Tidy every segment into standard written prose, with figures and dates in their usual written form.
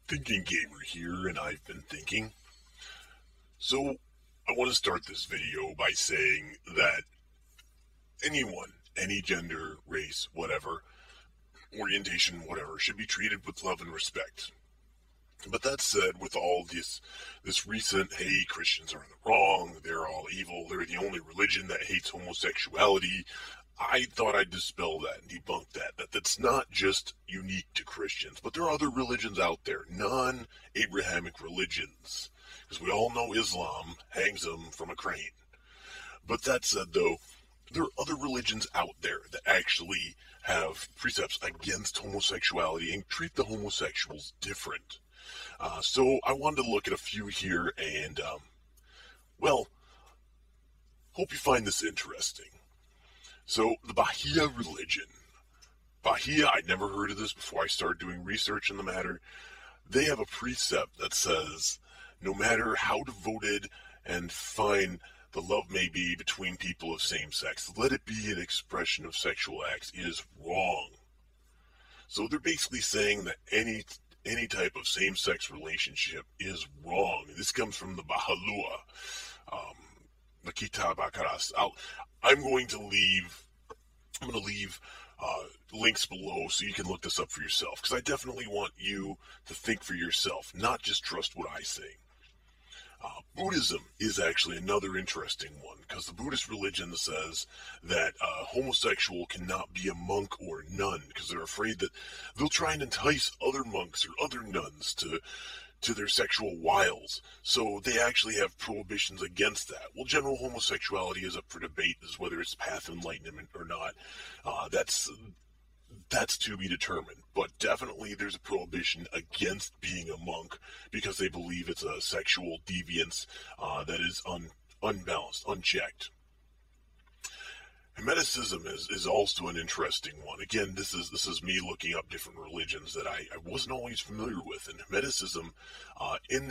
Thinking Gamer here, and I've been thinking. So, I want to start this video by saying that anyone, any gender, race, whatever, orientation, whatever, should be treated with love and respect. But that said, with all this recent, hey, Christians are in the wrong, they're all evil, they're the only religion that hates homosexuality, I thought I'd dispel that and debunk that's not just unique to Christians, but there are other religions out there, non-Abrahamic religions, because we all know Islam hangs them from a crane. But that said, though, there are other religions out there that actually have precepts against homosexuality and treat the homosexuals different. So I wanted to look at a few here and, hope you find this interesting. So, the Baha'i religion. Baha'i, I'd never heard of this before I started doing research in the matter. They have a precept that says, no matter how devoted and fine the love may be between people of same sex, let it be an expression of sexual acts is wrong. So they're basically saying that any type of same-sex relationship is wrong. This comes from the Baha'u'llah, the Kitab-i-Aqdas. I'm going to leave links below so you can look this up for yourself, because I definitely want you to think for yourself, not just trust what I say. Buddhism is actually another interesting one, because the Buddhist religion says that homosexual cannot be a monk or a nun, because they're afraid that they'll try and entice other monks or other nuns to their sexual wiles. So they actually have prohibitions against that. Well, general homosexuality is up for debate as whether it's path of enlightenment or not. That's to be determined. But definitely there's a prohibition against being a monk because they believe it's a sexual deviance that is unbalanced, unchecked. Hermeticism is also an interesting one. Again, this is me looking up different religions that I wasn't always familiar with. And Hermeticism, in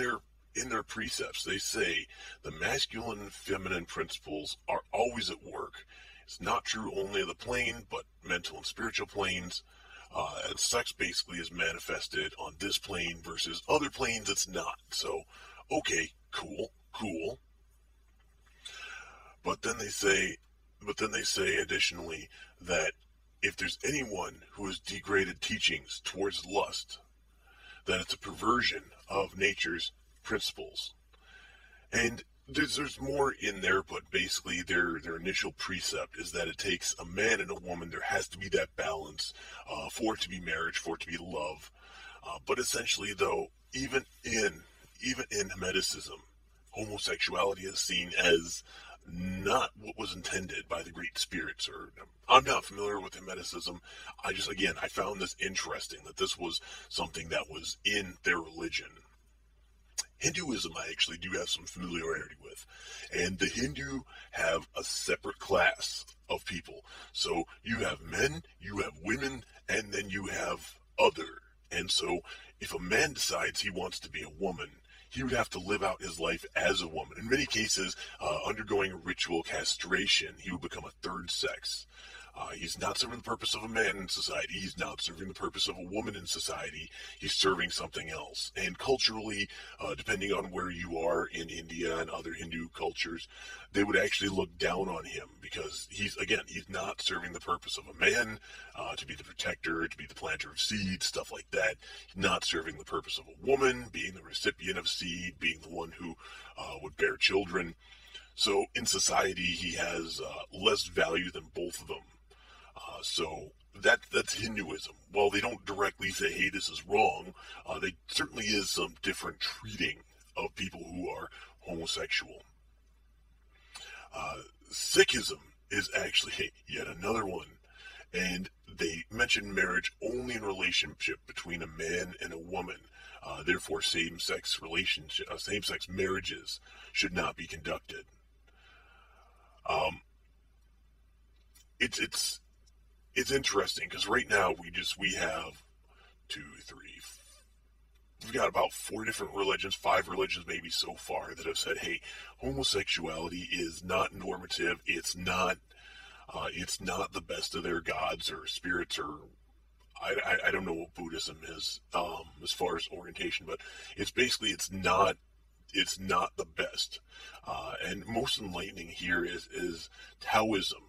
their precepts, they say the masculine and feminine principles are always at work. It's not true only of the plane, but mental and spiritual planes. And sex basically is manifested on this plane versus other planes it's not. So, okay, cool. But then they say additionally that if there's anyone who has degraded teachings towards lust, that it's a perversion of nature's principles. And there's more in there, but basically their initial precept is that it takes a man and a woman. There has to be that balance for it to be marriage, for it to be love. But essentially, though, even in Hermeticism, homosexuality is seen as not what was intended by the great spirits. Or I'm not familiar with Hermeticism. I found this interesting that this was something that was in their religion. Hinduism I actually do have some familiarity with, and the Hindu have a separate class of people. So you have men, you have women, and then you have other. And so if a man decides he wants to be a woman, he would have to live out his life as a woman. In many cases, undergoing ritual castration, he would become a third sex. He's not serving the purpose of a man in society. He's not serving the purpose of a woman in society. He's serving something else. And culturally, depending on where you are in India and other Hindu cultures, they would actually look down on him because he's not serving the purpose of a man, to be the protector, to be the planter of seed, stuff like that. He's not serving the purpose of a woman, being the recipient of seed, being the one who would bear children. So in society, he has less value than both of them. So that's Hinduism. While they don't directly say, hey, this is wrong, there certainly is some different treating of people who are homosexual. Sikhism is actually yet another one, and they mention marriage only in relationship between a man and a woman. Therefore, same-sex marriages should not be conducted. It's interesting because right now we have we've got about 4 different religions, 5 religions maybe so far that have said, hey, homosexuality is not normative. It's not the best of their gods or spirits or I don't know what Buddhism is as far as orientation, but it's basically it's not the best. And most enlightening here is Taoism.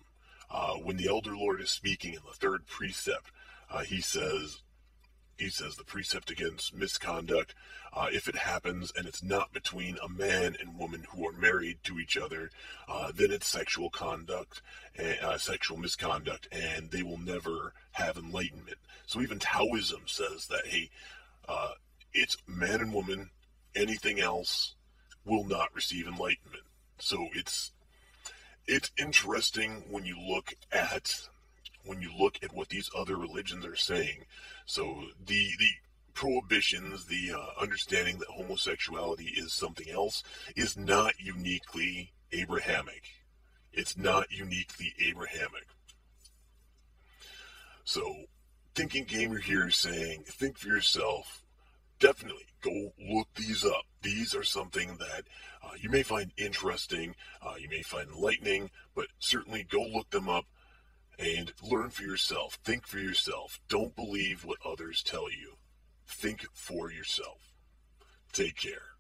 When the Elder Lord is speaking in the third precept, he says the precept against misconduct, if it happens and it's not between a man and woman who are married to each other, then it's sexual conduct, sexual misconduct, and they will never have enlightenment. So even Taoism says that, hey, it's man and woman, anything else will not receive enlightenment. So it's interesting when you look at what these other religions are saying. So the prohibitions, the understanding that homosexuality is something else, is not uniquely Abrahamic. It's not uniquely Abrahamic. So, Thinking Gamer here is saying, think for yourself. Definitely go look these up. These are something that you may find interesting, you may find enlightening, but certainly go look them up and learn for yourself. Think for yourself. Don't believe what others tell you. Think for yourself. Take care.